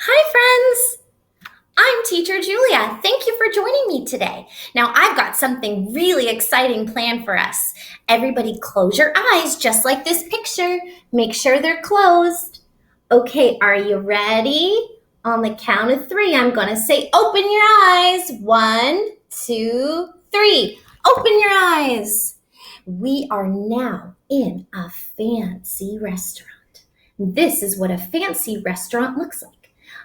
Hi, friends. I'm Teacher Julia. Thank you for joining me today. Now, I've got something really exciting planned for us. Everybody, close your eyes just like this picture. Make sure they're closed. Okay, are you ready? On the count of three, I'm going to say, open your eyes. 1, 2, 3. Open your eyes. We are now in a fancy restaurant. This is what a fancy restaurant looks like.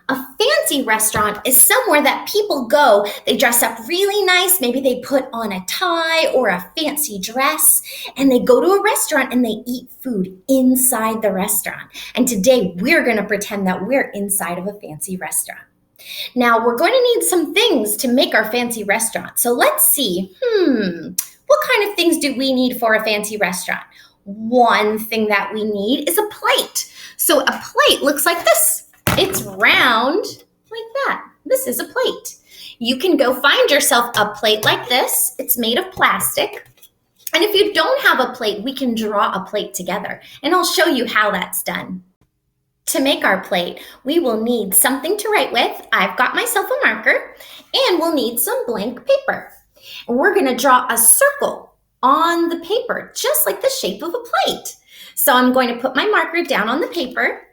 A fancy restaurant is somewhere that people go. They dress up really nice. Maybe they put on a tie or a fancy dress, and they go to a restaurant and they eat food inside the restaurant. And today we're going to pretend that we're inside of a fancy restaurant. Now we're going to need some things to make our fancy restaurant. So let's see, what kind of things do we need for a fancy restaurant? One thing that we need is a plate. So a plate looks like this. It's round like that. This is a plate. You can go find yourself a plate like this. It's made of plastic. And if you don't have a plate, we can draw a plate together. And I'll show you how that's done. To make our plate, we will need something to write with. I've got myself a marker, and we'll need some blank paper. And we're going to draw a circle on the paper, just like the shape of a plate. So I'm going to put my marker down on the paper,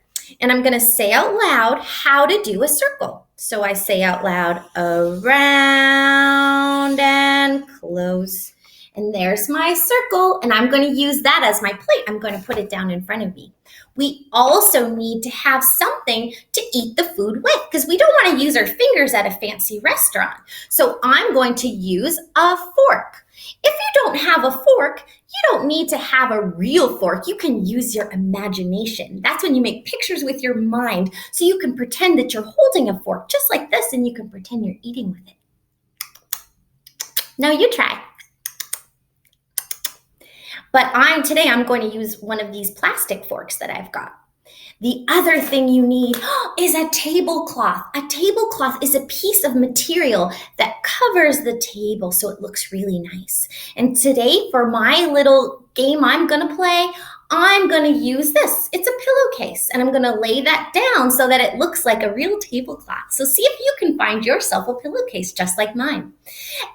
and I'm going to say out loud how to do a circle. So I say out loud, around and close. And there's my circle, and I'm going to use that as my plate. I'm going to put it down in front of me. We also need to have something to eat the food with, because we don't want to use our fingers at a fancy restaurant. So I'm going to use a fork. If you don't have a fork, you don't need to have a real fork. You can use your imagination. That's when you make pictures with your mind. So you can pretend that you're holding a fork just like this, and you can pretend you're eating with it. Now you try. But today I'm going to use one of these plastic forks that I've got. The other thing you need is a tablecloth. A tablecloth is a piece of material that covers the table so it looks really nice. And today, for my little game I'm going to play, I'm going to use this. It's a pillowcase, and I'm going to lay that down so that it looks like a real tablecloth. So see if you can find yourself a pillowcase just like mine.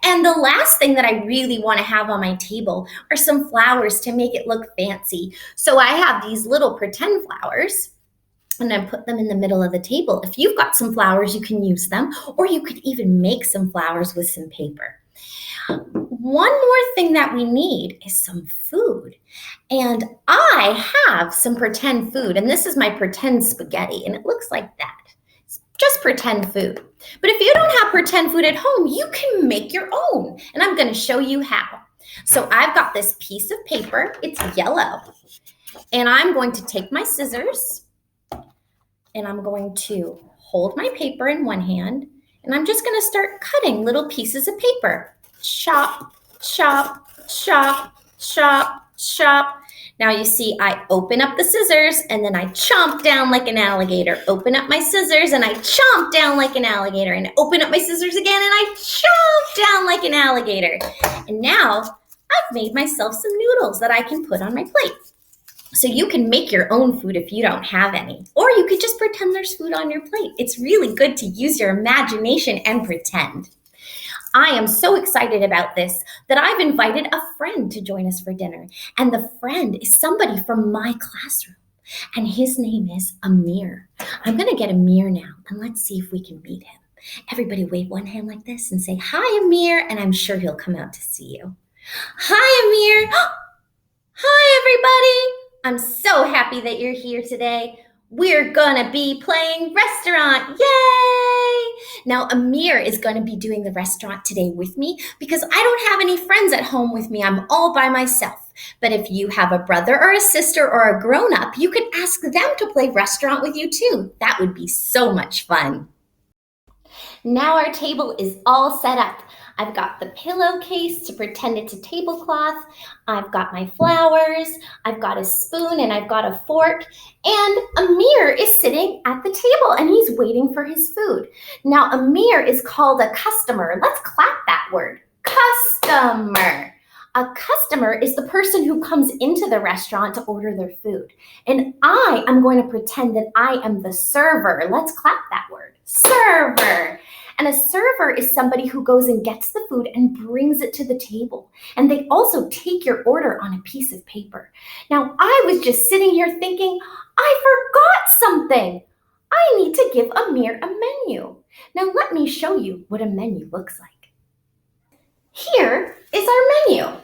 And the last thing that I really want to have on my table are some flowers to make it look fancy. So I have these little pretend flowers, and I put them in the middle of the table. If you've got some flowers, you can use them, or you could even make some flowers with some paper. One more thing that we need is some food. And I have some pretend food, and this is my pretend spaghetti, and it looks like that. It's just pretend food. But if you don't have pretend food at home, you can make your own, and I'm going to show you how. So I've got this piece of paper. It's yellow, and I'm going to take my scissors, and I'm going to hold my paper in one hand, and I'm just going to start cutting little pieces of paper. Chop, chop, chop, chop, chop. Now you see I open up the scissors, and then I chomp down like an alligator. Open up my scissors, and I chomp down like an alligator. And open up my scissors again, and I chomp down like an alligator. And now I've made myself some noodles that I can put on my plate. So you can make your own food if you don't have any, or you could just pretend there's food on your plate. It's really good to use your imagination and pretend. I am so excited about this that I've invited a friend to join us for dinner. And the friend is somebody from my classroom, and his name is Amir. I'm going to get Amir now, and let's see if we can meet him. Everybody wave one hand like this and say, "Hi, Amir," and I'm sure he'll come out to see you. Hi, Amir. Hi, everybody. I'm so happy that you're here today. We're gonna be playing restaurant, yay! Now Amir is gonna be doing the restaurant today with me because I don't have any friends at home with me. I'm all by myself. But if you have a brother or a sister or a grown-up, you can ask them to play restaurant with you too. That would be so much fun. Now our table is all set up. I've got the pillowcase to pretend it's a tablecloth. I've got my flowers. I've got a spoon, and I've got a fork. And Amir is sitting at the table, and he's waiting for his food. Now, Amir is called a customer. Let's clap that word. Customer. A customer is the person who comes into the restaurant to order their food. And I am going to pretend that I am the server. Let's clap that word. Server. And a server is somebody who goes and gets the food and brings it to the table. And they also take your order on a piece of paper. Now, I was just sitting here thinking, I forgot something. I need to give Amir a menu. Now, let me show you what a menu looks like. Here is our menu.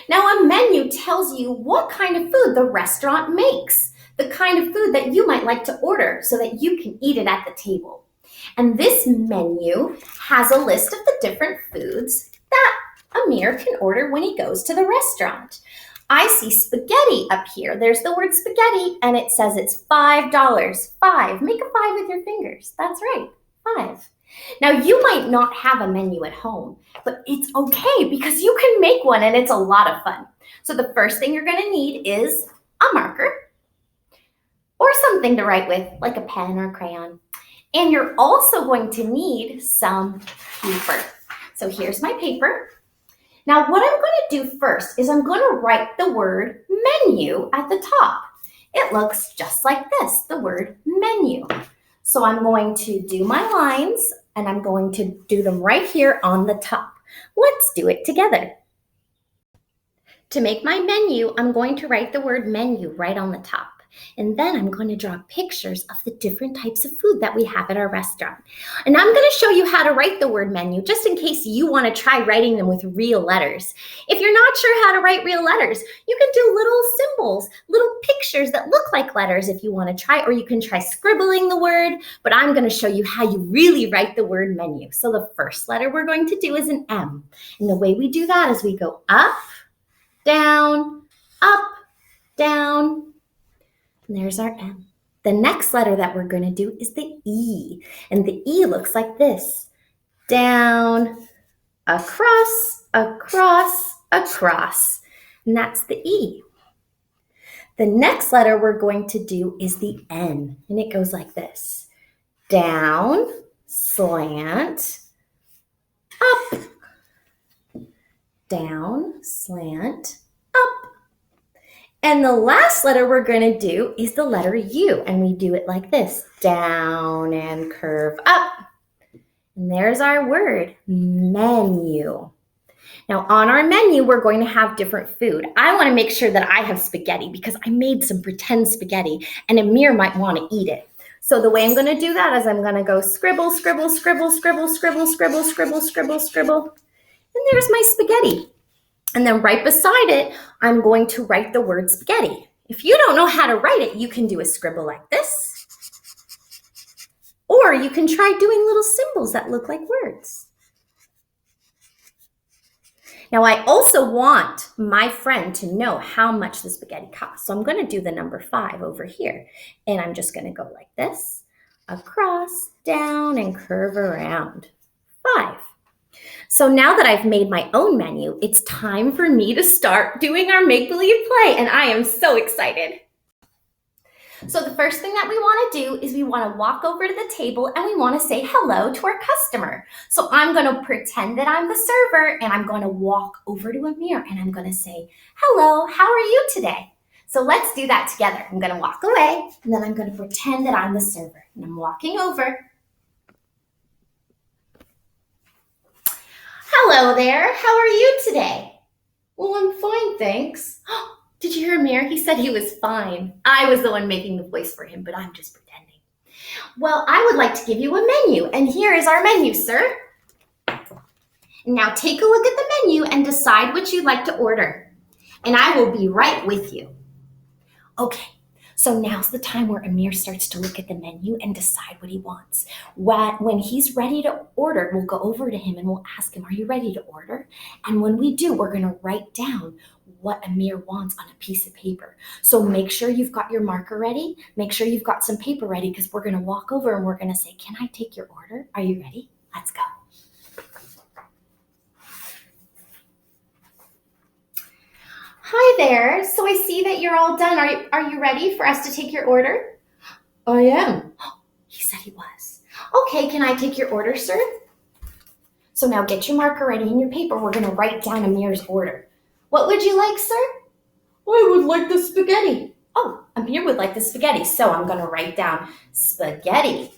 Now, a menu tells you what kind of food the restaurant makes, the kind of food that you might like to order so that you can eat it at the table. And this menu has a list of the different foods that Amir can order when he goes to the restaurant. I see spaghetti up here. There's the word spaghetti, and it says it's $5. 5. Make a 5 with your fingers. That's right, 5. Now, you might not have a menu at home, but it's okay because you can make one and it's a lot of fun. So the first thing you're going to need is a marker or something to write with, like a pen or a crayon. And you're also going to need some paper. So here's my paper. Now, what I'm going to do first is I'm going to write the word menu at the top. It looks just like this, the word menu. So I'm going to do my lines and I'm going to do them right here on the top. Let's do it together. To make my menu, I'm going to write the word menu right on the top. And then I'm going to draw pictures of the different types of food that we have at our restaurant. And I'm going to show you how to write the word menu, just in case you want to try writing them with real letters. If you're not sure how to write real letters, you can do little symbols, little pictures that look like letters if you want to try, or you can try scribbling the word, but I'm going to show you how you really write the word menu. So the first letter we're going to do is an M. And the way we do that is we go up, down, down. And there's our M. The next letter that we're going to do is the E. And the E looks like this. Down, across, across, across. And that's the E. The next letter we're going to do is the N. And it goes like this. Down, slant, up. Down, slant, up. And the last letter we're going to do is the letter U, and we do it like this, down and curve up. And there's our word, menu. Now on our menu, we're going to have different food. I want to make sure that I have spaghetti because I made some pretend spaghetti and Amir might want to eat it. So the way I'm going to do that is I'm going to go scribble, scribble, scribble, scribble, scribble, scribble, scribble, scribble, scribble. And there's my spaghetti. And then right beside it, I'm going to write the word spaghetti. If you don't know how to write it, you can do a scribble like this. Or you can try doing little symbols that look like words. Now, I also want my friend to know how much the spaghetti costs. So I'm going to do the number 5 over here. And I'm just going to go like this, across, down, and curve around. 5. So now that I've made my own menu, it's time for me to start doing our make-believe play, and I am so excited. So the first thing that we want to do is we want to walk over to the table and we want to say hello to our customer. So I'm going to pretend that I'm the server and I'm going to walk over to Amir and I'm going to say, hello, how are you today? So let's do that together. I'm going to walk away and then I'm going to pretend that I'm the server and I'm walking over. Hello there, how are you today? Well, I'm fine, thanks. Did you hear Amir? He said he was fine. I was the one making the voice for him, but I'm just pretending. Well, I would like to give you a menu, and here is our menu, sir. Now take a look at the menu and decide what you'd like to order, and I will be right with you. Okay. So now's the time where Amir starts to look at the menu and decide what he wants. When he's ready to order, we'll go over to him and we'll ask him, are you ready to order? And when we do, we're going to write down what Amir wants on a piece of paper. So make sure you've got your marker ready. Make sure you've got some paper ready because we're going to walk over and we're going to say, can I take your order? Are you ready? Let's go. Hi there. So I see that you're all done. Are you ready for us to take your order? I am. He said he was. Okay, can I take your order, sir? So now get your marker ready and your paper. We're going to write down Amir's order. What would you like, sir? I would like the spaghetti. Oh, Amir would like the spaghetti. So I'm going to write down spaghetti.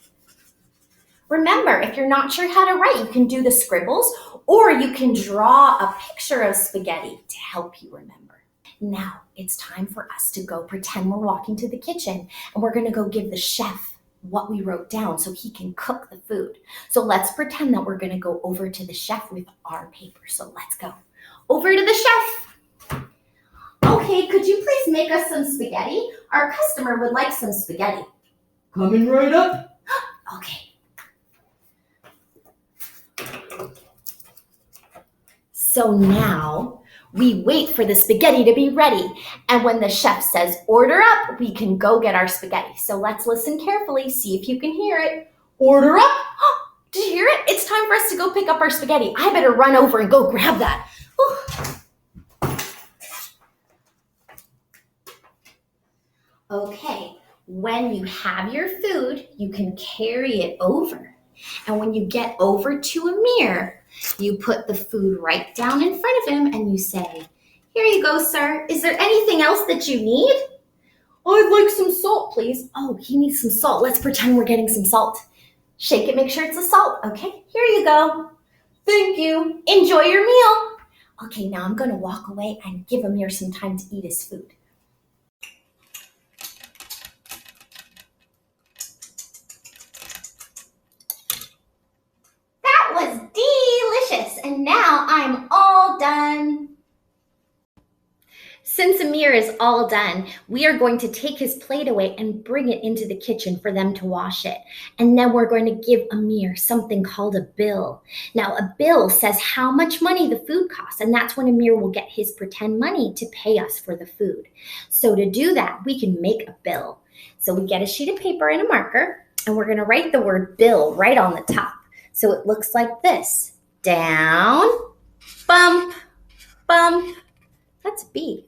Remember, if you're not sure how to write, you can do the scribbles, or you can draw a picture of spaghetti to help you remember. Now it's time for us to go pretend we're walking to the kitchen, and we're going to go give the chef what we wrote down so he can cook the food. So let's pretend that we're going to go over to the chef with our paper. So let's go over to the chef. Okay, could you please make us some spaghetti? Our customer would like some spaghetti. Coming right up. Okay. So now we wait for the spaghetti to be ready. And when the chef says order up, we can go get our spaghetti. So let's listen carefully, see if you can hear it. Order up. Did you hear it? It's time for us to go pick up our spaghetti. I better run over and go grab that. Okay, when you have your food, you can carry it over. And when you get over to Amir, you put the food right down in front of him and you say, here you go, sir. Is there anything else that you need? I'd like some salt, please. Oh, he needs some salt. Let's pretend we're getting some salt. Shake it, make sure it's the salt. Okay, here you go. Thank you. Enjoy your meal. Okay, now I'm going to walk away and give Amir some time to eat his food. Was delicious, and now I'm all done. Since Amir is all done, we are going to take his plate away and bring it into the kitchen for them to wash it. And then we're going to give Amir something called a bill. Now, a bill says how much money the food costs, and that's when Amir will get his pretend money to pay us for the food. So to do that, we can make a bill. So we get a sheet of paper and a marker, and we're going to write the word bill right on the top. So it looks like this. Down, bump, bump. That's B.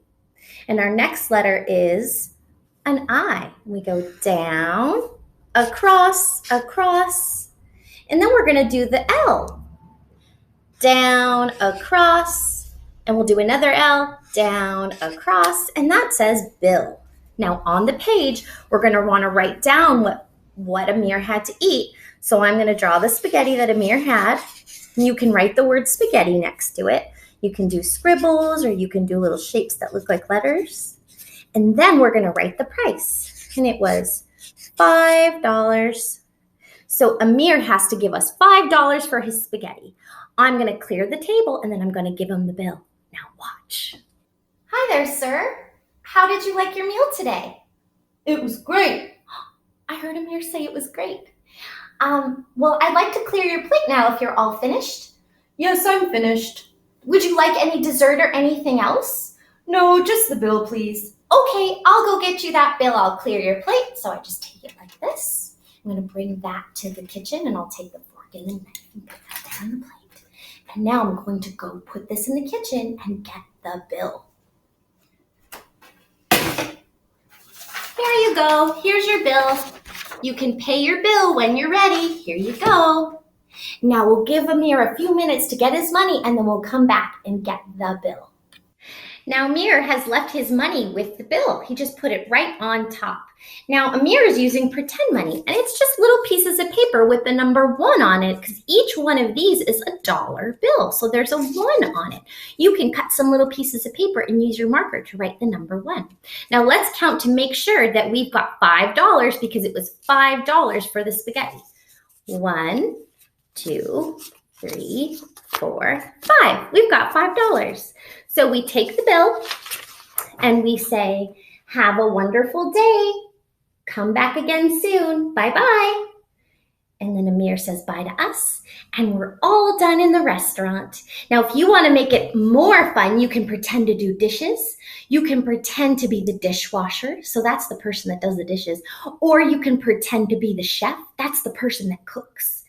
And our next letter is an I. We go down, across, across. And then we're going to do the L. Down, across. And we'll do another L, down, across. And that says bill. Now on the page, we're going to want to write down what Amir had to eat. So I'm going to draw the spaghetti that Amir had. You can write the word spaghetti next to it. You can do scribbles or you can do little shapes that look like letters. And then we're going to write the price. And it was $5. So Amir has to give us $5 for his spaghetti. I'm going to clear the table and then I'm going to give him the bill. Now watch. Hi there, sir. How did you like your meal today? It was great. I heard Amir say it was great. Well, I'd like to clear your plate now if you're all finished. Yes, I'm finished. Would you like any dessert or anything else? No, just the bill, please. Okay, I'll go get you that bill. I'll clear your plate. So I just take it like this. I'm going to bring that to the kitchen and I'll take the fork and the knife and put that there on the plate. And now I'm going to go put this in the kitchen and get the bill. Here you go. Here's your bill. You can pay your bill when you're ready. Here you go. Now we'll give Amir a few minutes to get his money and then we'll come back and get the bill. Now Amir has left his money with the bill. He just put it right on top. Now Amir is using pretend money and it's just little pieces of paper with the number 1 on it because each one of these is a dollar bill. So there's a 1 on it. You can cut some little pieces of paper and use your marker to write the number 1. Now let's count to make sure that we've got $5 because it was $5 for the spaghetti. 1, 2, 3, 4, 5. We've got $5. So we take the bill and we say, have a wonderful day. Come back again soon. Bye-bye. And then Amir says bye to us and we're all done in the restaurant. Now, if you want to make it more fun, you can pretend to do dishes. You can pretend to be the dishwasher. So that's the person that does the dishes. Or you can pretend to be the chef. That's the person that cooks.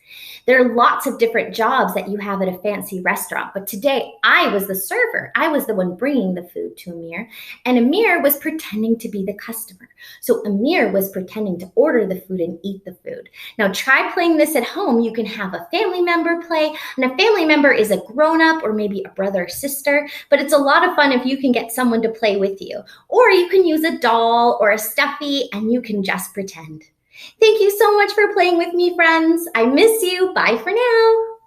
There are lots of different jobs that you have at a fancy restaurant, but today I was the server. I was the one bringing the food to Amir, and Amir was pretending to be the customer. So Amir was pretending to order the food and eat the food. Now try playing this at home. You can have a family member play, and a family member is a grown-up or maybe a brother or sister, but it's a lot of fun if you can get someone to play with you. Or you can use a doll or a stuffy, and you can just pretend. Thank you so much for playing with me, friends. I miss you. Bye for now.